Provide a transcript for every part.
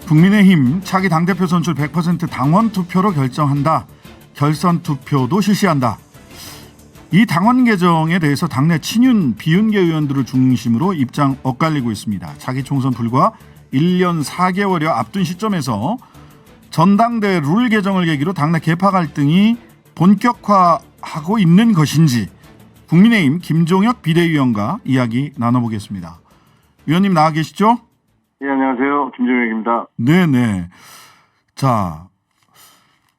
국민의힘 차기 당대표 선출 100% 당원 투표로 결정한다. 결선 투표도 실시한다. 이 당원 개정에 대해서 당내 친윤, 비윤계 의원들을 중심으로 입장 엇갈리고 있습니다. 차기 총선 불과 1년 4개월여 앞둔 시점에서 전당대 룰 개정을 계기로 당내 계파 갈등이 본격화하고 있는 것인지 국민의힘 김종혁 비대위원과 이야기 나눠보겠습니다. 위원님 나와 계시죠? 네, 안녕하세요. 김종혁입니다. 네네. 자,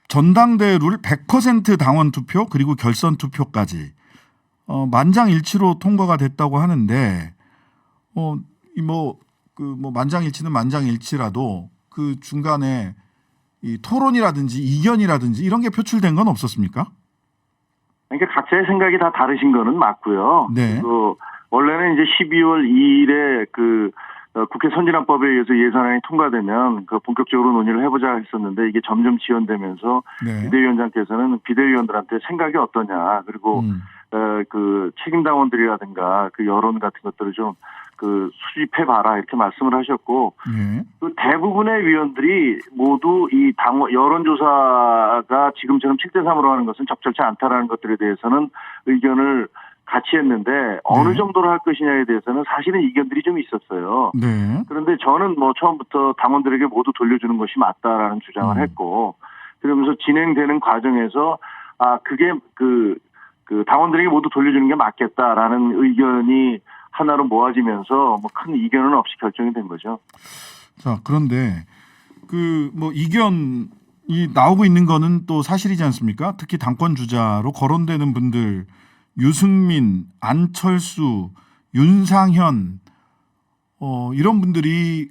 전당대 룰 100% 당원 투표 그리고 결선 투표까지 만장일치로 통과가 됐다고 하는데 만장일치는 만장일치라도 그 중간에 이 토론이라든지 이견이라든지 이런 게 표출된 건 없었습니까? 그러니까 각자의 생각이 다 다르신 거는 맞고요. 네. 원래는 이제 12월 2일에 국회 선진화법에 의해서 예산안이 통과되면 본격적으로 논의를 해보자 했었는데 이게 점점 지연되면서 네. 비대위원장께서는 비대위원들한테 생각이 어떠냐 그리고 책임당원들이라든가 여론 같은 것들을 좀 수집해봐라 이렇게 말씀을 하셨고 네. 대부분의 위원들이 모두 이 여론조사가 지금처럼 7대3으로 하는 것은 적절치 않다라는 것들에 대해서는 의견을 같이 했는데 어느 정도로 할 것이냐에 대해서는 사실은 이견들이 좀 있었어요. 네. 그런데 저는 처음부터 당원들에게 모두 돌려주는 것이 맞다라는 주장을 했고 그러면서 진행되는 과정에서 그게 당원들에게 모두 돌려주는 게 맞겠다라는 의견이 하나로 모아지면서 큰 이견은 없이 결정이 된 거죠. 자, 그런데 이견이 나오고 있는 거는 또 사실이지 않습니까? 특히 당권 주자로 거론되는 분들 유승민, 안철수, 윤상현 이런 분들이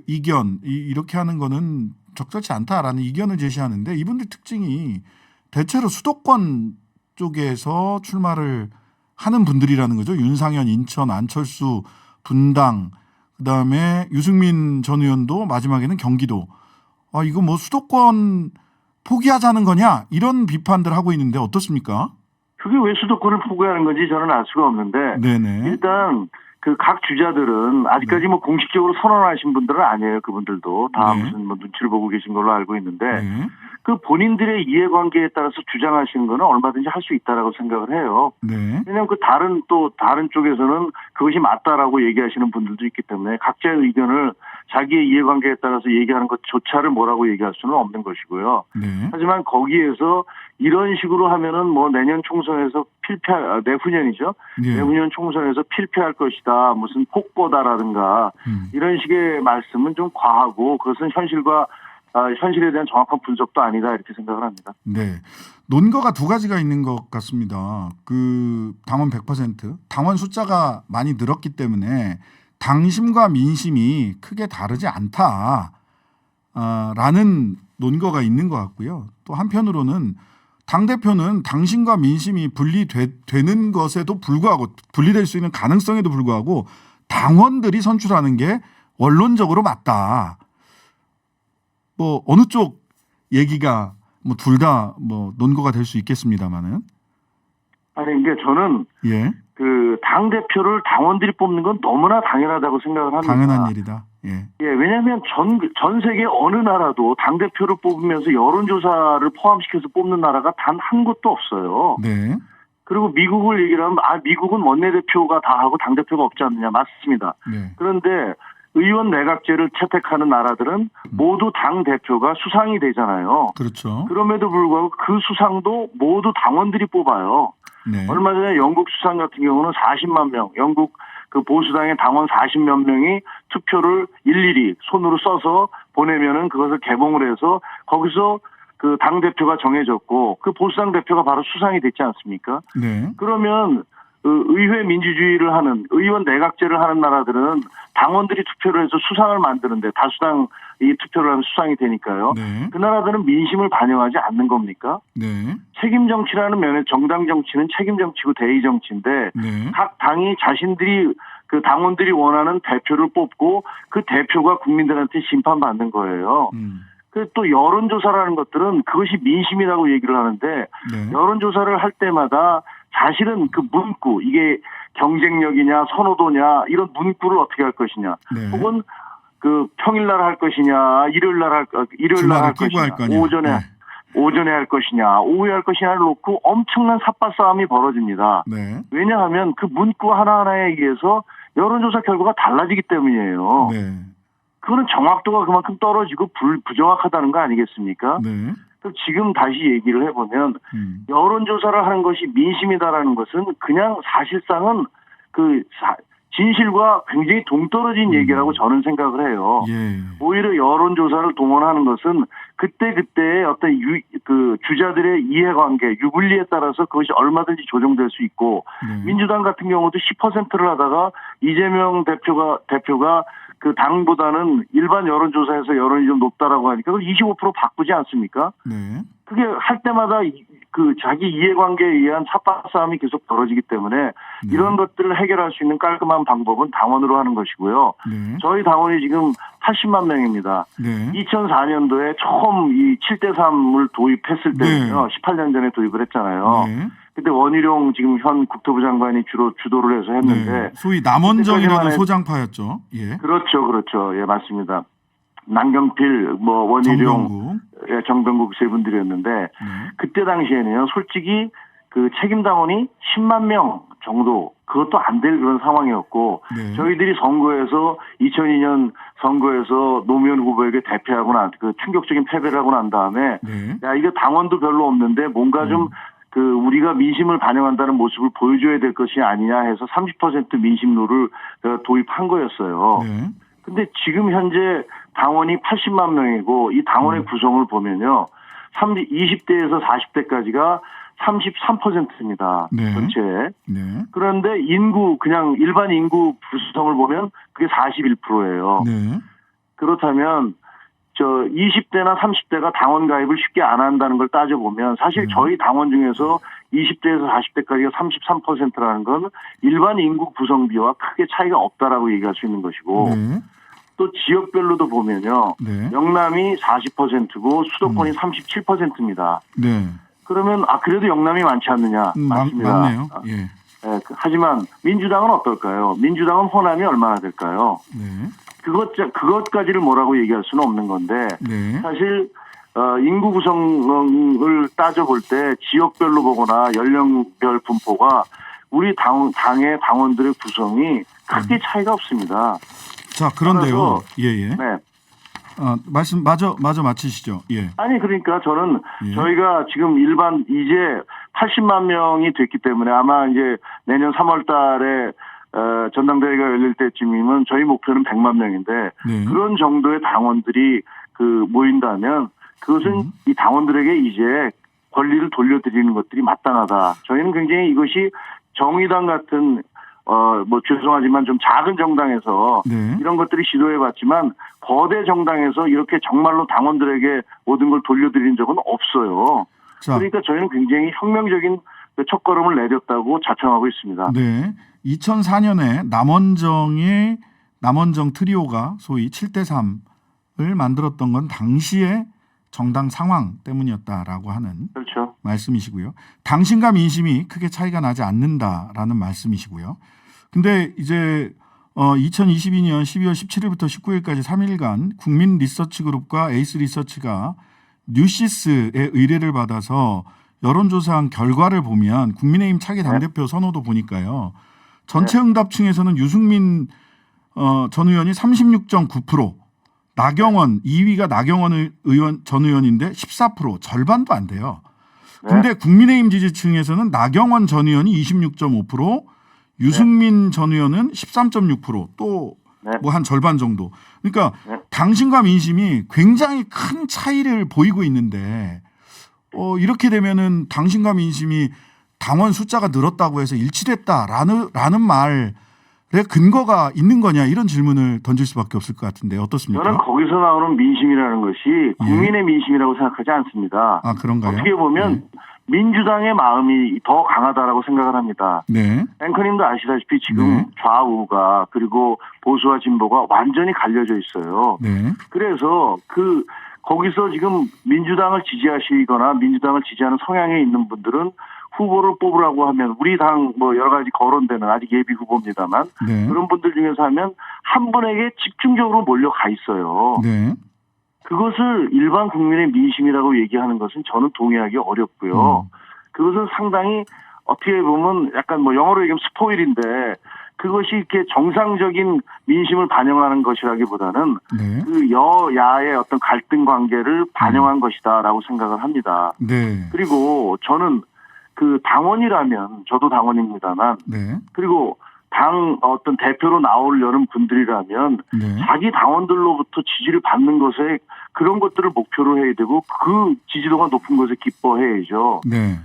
이견 이렇게 하는 거는 적절치 않다라는 이견을 제시하는데 이분들 특징이 대체로 수도권 쪽에서 출마를 하는 분들이라는 거죠. 윤상현, 인천, 안철수, 분당, 그다음에 유승민 전 의원도 마지막에는 경기도. 이거 수도권 포기하자는 거냐? 이런 비판들 하고 있는데 어떻습니까? 그게 왜 수도권을 포기하는 건지 저는 알 수가 없는데 네네. 일단 각 주자들은 아직까지 공식적으로 선언하신 분들은 아니에요. 그분들도 다 무슨 눈치를 보고 계신 걸로 알고 있는데 본인들의 이해관계에 따라서 주장하시는 거는 얼마든지 할 수 있다라고 생각을 해요. 네. 왜냐하면 다른 쪽에서는 그것이 맞다라고 얘기하시는 분들도 있기 때문에 각자의 의견을 자기의 이해관계에 따라서 얘기하는 것조차를 뭐라고 얘기할 수는 없는 것이고요. 네. 하지만 거기에서 이런 식으로 하면은 내년 총선에서 내후년이죠. 네. 내후년 총선에서 필패할 것이다. 무슨 폭보다라든가 이런 식의 말씀은 좀 과하고 그것은 현실에 대한 정확한 분석도 아니다 이렇게 생각을 합니다. 네. 논거가 두 가지가 있는 것 같습니다. 당원 100%, 당원 숫자가 많이 늘었기 때문에 당심과 민심이 크게 다르지 않다. 라는 논거가 있는 것 같고요. 또 한편으로는 당대표는 당심과 민심이 분리되는 것에도 불구하고 분리될 수 있는 가능성에도 불구하고 당원들이 선출하는 게 원론적으로 맞다. 어느 쪽 얘기가 둘 다 논거가 될 수 있겠습니다만은. 아니, 그러니까 저는 당 대표를 당원들이 뽑는 건 너무나 당연하다고 생각을 합니다. 당연한 일이다. 예, 왜냐하면 전 세계 어느 나라도 당 대표를 뽑으면서 여론조사를 포함시켜서 뽑는 나라가 단 한 곳도 없어요. 네. 그리고 미국을 얘기를 하면 미국은 원내대표가 다 하고 당 대표가 없지 않느냐 맞습니다. 네. 그런데 의원 내각제를 채택하는 나라들은 모두 당 대표가 수상이 되잖아요. 그렇죠. 그럼에도 불구하고 그 수상도 모두 당원들이 뽑아요. 네. 얼마 전에 영국 수상 같은 경우는 40만 명, 영국 보수당의 당원 40몇 명이 투표를 일일이 손으로 써서 보내면은 그것을 개봉을 해서 거기서 당 대표가 정해졌고 보수당 대표가 바로 수상이 됐지 않습니까? 네. 그러면 의회 민주주의를 하는 의원 내각제를 하는 나라들은 당원들이 투표를 해서 수상을 만드는데 다수당 이 투표를 하면 수상이 되니까요. 네. 그 나라들은 민심을 반영하지 않는 겁니까? 네. 책임 정치라는 면에 정당 정치는 책임 정치고 대의 정치인데 네. 각 당이 자신들이 당원들이 원하는 대표를 뽑고 그 대표가 국민들한테 심판받는 거예요. 또 여론조사라는 것들은 그것이 민심이라고 얘기를 하는데 여론조사를 할 때마다 사실은 문구 이게 경쟁력이냐 선호도냐 이런 문구를 어떻게 할 것이냐 혹은 그 평일날 할 것이냐, 일요일날 할 할 거냐. 오전에 할 것이냐, 오후에 할 것이냐를 놓고 엄청난 삿발 싸움이 벌어집니다. 네. 왜냐하면 그 문구 하나하나에 의해서 여론조사 결과가 달라지기 때문이에요. 네. 그거는 정확도가 그만큼 떨어지고 부정확하다는 거 아니겠습니까? 네. 그럼 지금 다시 얘기를 해보면 여론조사를 하는 것이 민심이다라는 것은 그냥 사실상은 진실과 굉장히 동떨어진 얘기라고 저는 생각을 해요. 예. 오히려 여론조사를 동원하는 것은 그때그때의 어떤 주자들의 이해관계, 유불리에 따라서 그것이 얼마든지 조정될 수 있고, 네. 민주당 같은 경우도 10%를 하다가 이재명 대표가 그 당보다는 일반 여론조사에서 여론이 좀 높다라고 하니까 그걸 25% 바꾸지 않습니까? 네. 그게 할 때마다 자기 이해관계에 의한 삿발 싸움이 계속 벌어지기 때문에 이런 것들을 해결할 수 있는 깔끔한 방법은 당원으로 하는 것이고요. 네. 저희 당원이 지금 80만 명입니다. 네. 2004년도에 처음 이 7대3을 도입했을 때는요. 18년 전에 도입을 했잖아요. 네. 그때 원희룡 지금 현 국토부 장관이 주로 주도를 해서 했는데. 네. 소위 남원정이라는 소장파였죠. 예. 그렇죠. 예, 맞습니다. 남경필, 원희룡, 정병국 세 분들이었는데, 그때 당시에는요, 솔직히 그 책임당원이 10만 명 정도, 그것도 안 될 그런 상황이었고, 네. 저희들이 2002년 선거에서 노무현 후보에게 대패하고 충격적인 패배를 하고 난 다음에, 네. 야, 이거 당원도 별로 없는데 뭔가 좀 우리가 민심을 반영한다는 모습을 보여줘야 될 것이 아니냐 해서 30% 민심로를 도입한 거였어요. 네. 근데 지금 현재 당원이 80만 명이고 이 당원의 구성을 보면요. 20대에서 40대까지가 33%입니다. 네. 전체. 네. 그런데 그냥 일반 인구 구성을 보면 그게 41%예요. 네. 그렇다면 20대나 30대가 당원 가입을 쉽게 안 한다는 걸 따져보면 사실 저희 당원 중에서 20대에서 40대까지가 33%라는 건 일반 인구 구성비와 크게 차이가 없다라고 얘기할 수 있는 것이고 네. 또 지역별로도 보면요. 네. 영남이 40%고 수도권이 37%입니다. 네. 그러면 그래도 영남이 많지 않느냐? 맞습니다. 맞네요. 예. 네, 하지만 민주당은 어떨까요? 민주당은 호남이 얼마나 될까요? 네. 그것까지를 뭐라고 얘기할 수는 없는 건데 네. 사실 인구 구성을 따져볼 때 지역별로 보거나 연령별 분포가 우리 당의 당원들의 구성이 크게 차이가 없습니다. 자, 그런데요. 예. 네. 말씀 마저 마치시죠. 예. 아니 그러니까 저는 예. 저희가 지금 이제 80만 명이 됐기 때문에 아마 이제 내년 3월 달에 전당대회가 열릴 때쯤이면 저희 목표는 100만 명인데 네. 그런 정도의 당원들이 모인다면 그것은 이 당원들에게 이제 권리를 돌려드리는 것들이 마땅하다. 저희는 굉장히 이것이 정의당 같은 죄송하지만 좀 작은 정당에서 네. 이런 것들이 시도해봤지만 거대 정당에서 이렇게 정말로 당원들에게 모든 걸 돌려드린 적은 없어요. 자. 그러니까 저희는 굉장히 혁명적인 첫걸음을 내렸다고 자평하고 있습니다. 네. 2004년에 남원정 트리오가 소위 7대3을 만들었던 건 당시의 정당 상황 때문이었다라고 하는 그렇죠. 말씀이시고요. 당신과 민심이 크게 차이가 나지 않는다라는 말씀이시고요. 근데 이제 2022년 12월 17일부터 19일까지 3일간 국민 리서치 그룹과 에이스 리서치가 뉴시스의 의뢰를 받아서 여론조사한 결과를 보면 국민의힘 차기 당대표 선호도 보니까요. 전체 응답층에서는 유승민 전 의원이 36.9%, 나경원 2위가 나경원 전 의원인데 14%, 절반도 안 돼요. 근데 국민의힘 지지층에서는 나경원 전 의원이 26.5%, 유승민 전 의원은 13.6%, 또 뭐 한 절반 정도. 그러니까 당신과 민심이 굉장히 큰 차이를 보이고 있는데 이렇게 되면은 당신과 민심이 당원 숫자가 늘었다고 해서 일치됐다라는 말에 근거가 있는 거냐 이런 질문을 던질 수밖에 없을 것 같은데 어떻습니까? 저는 거기서 나오는 민심이라는 것이 국민의 민심이라고 생각하지 않습니다. 아, 그런가요? 어떻게 보면 민주당의 마음이 더 강하다라고 생각을 합니다. 네. 앵커님도 아시다시피 지금 좌우가 그리고 보수와 진보가 완전히 갈려져 있어요. 네. 그래서 거기서 지금 민주당을 지지하시거나 민주당을 지지하는 성향에 있는 분들은 후보를 뽑으라고 하면 우리 당 뭐 여러 가지 거론되는 아직 예비 후보입니다만 네. 그런 분들 중에서 하면 한 분에게 집중적으로 몰려가 있어요. 네. 그것을 일반 국민의 민심이라고 얘기하는 것은 저는 동의하기 어렵고요. 그것은 상당히 어떻게 보면 약간 뭐 영어로 얘기하면 스포일인데 그것이 이렇게 정상적인 민심을 반영하는 것이라기보다는 네. 그 여야의 어떤 갈등 관계를 반영한 것이다라고 생각을 합니다. 네. 그리고 저는 그 당원이라면 저도 당원입니다만 네. 그리고 당 어떤 대표로 나오려는 분들이라면 네. 자기 당원들로부터 지지를 받는 것에 그런 것들을 목표로 해야 되고 그 지지도가 높은 것에 기뻐해야죠. 네.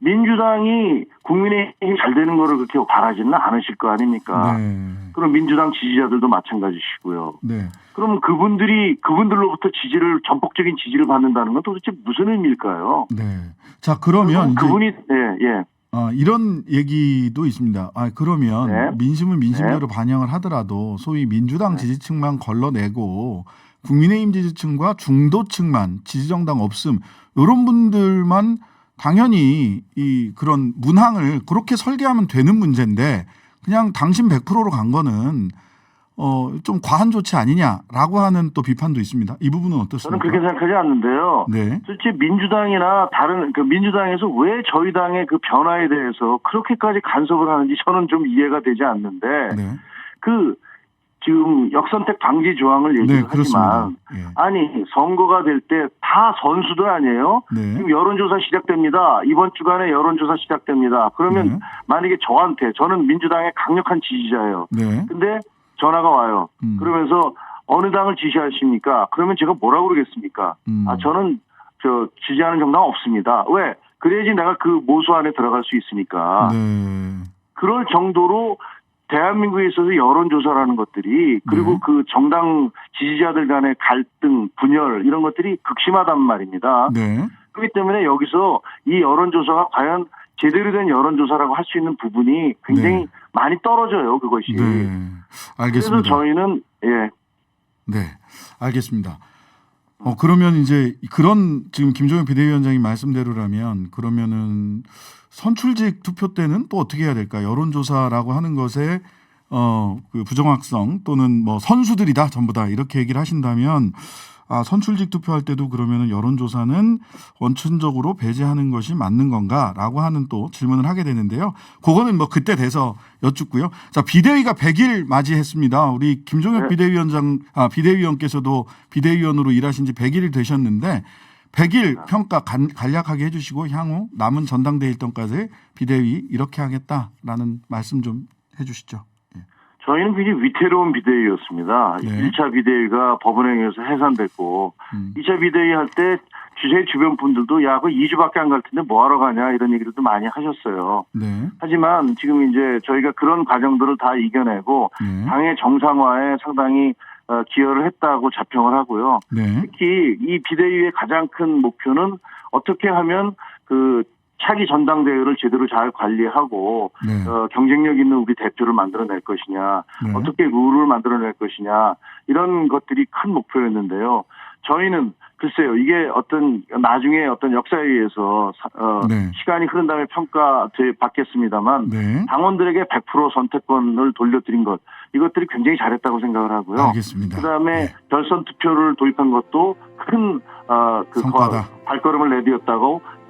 민주당이 국민의힘이 잘 되는 거를 그렇게 바라지는 않으실 거 아닙니까? 네. 그럼 민주당 지지자들도 마찬가지시고요. 네. 그럼 그분들로부터 지지를 전폭적인 지지를 받는다는 건 도대체 무슨 의미일까요? 네. 자, 그러면 이제 그분이 예. 이런 얘기도 있습니다. 그러면 네. 민심은 민심대로 반영을 하더라도 소위 민주당 지지층만 걸러내고 국민의힘 지지층과 중도층만 지지정당 없음 이런 분들만 당연히 이 그런 문항을 그렇게 설계하면 되는 문제인데 그냥 당신 100%로 간 거는 좀 과한 조치 아니냐라고 하는 또 비판도 있습니다. 이 부분은 어떻습니까? 저는 그렇게 생각하지 않는데요. 네. 실제 민주당이나 다른 그 민주당에서 왜 저희 당의 그 변화에 대해서 그렇게까지 간섭을 하는지 저는 좀 이해가 되지 않는데 네. 그 지금 역선택 방지 조항을 얘기를 네, 그렇습니다. 하지만 예. 아니 선거가 될 때 다 선수들 아니에요? 네. 지금 여론조사 시작됩니다. 이번 주간에 여론조사 시작됩니다. 그러면 네. 만약에 저는 민주당의 강력한 지지자예요. 네. 근데 전화가 와요. 그러면서 어느 당을 지지하십니까? 그러면 제가 뭐라고 그러겠습니까? 저는 지지하는 정당 없습니다. 왜? 그래야지 내가 그 모수 안에 들어갈 수 있으니까. 네. 그럴 정도로 대한민국에 있어서 여론조사라는 것들이 그리고 네. 그 정당 지지자들 간의 갈등, 분열 이런 것들이 극심하단 말입니다. 네. 그렇기 때문에 여기서 이 여론조사가 과연 제대로 된 여론조사라고 할 수 있는 부분이 굉장히 네. 많이 떨어져요, 그것이. 네. 알겠습니다. 그래서 저희는 네, 알겠습니다. 그러면 이제 그런 지금 김종인 비대위원장이 말씀대로라면 그러면은 선출직 투표 때는 또 어떻게 해야 될까? 여론조사라고 하는 것에 그 부정확성 또는 뭐 선수들이다 전부 다 이렇게 얘기를 하신다면 선출직 투표할 때도 그러면은 여론조사는 원천적으로 배제하는 것이 맞는 건가라고 하는 또 질문을 하게 되는데요. 그거는 뭐 그때 돼서 여쭙고요. 자, 비대위가 100일 맞이했습니다. 우리 김종혁 비대위원께서도 비대위원으로 일하신 지 100일 되셨는데 100일 평가 간략하게 해주시고 향후 남은 전당대회 일정까지 비대위 이렇게 하겠다라는 말씀 좀 해주시죠. 저희는 굉장히 위태로운 비대위였습니다. 네. 1차 비대위가 법원에 의해서 해산됐고 2차 비대위 할 때 제 주변 분들도 야, 그 2주밖에 안 갈 텐데 뭐하러 가냐 이런 얘기들도 많이 하셨어요. 네. 하지만 지금 이제 저희가 그런 과정들을 다 이겨내고 네. 당의 정상화에 상당히 기여를 했다고 자평을 하고요. 네. 특히 이 비대위의 가장 큰 목표는 어떻게 하면 그 차기 전당대회를 제대로 잘 관리하고 네. 경쟁력 있는 우리 대표를 만들어낼 것이냐, 네. 어떻게 룰을 만들어낼 것이냐 이런 것들이 큰 목표였는데요. 저희는 글쎄요, 이게 어떤 나중에 어떤 역사에 의해서 네. 시간이 흐른 다음에 받겠습니다만 네. 당원들에게 100% 선택권을 돌려드린 것 이것들이 굉장히 잘했다고 생각을 하고요. 알겠습니다. 그다음에 네. 결선 투표를 도입한 것도 큰 성과다. 발걸음을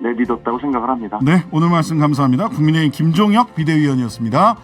내딛었다고 생각을 합니다. 네, 오늘 말씀 감사합니다. 국민의힘 김종혁 비대위원이었습니다.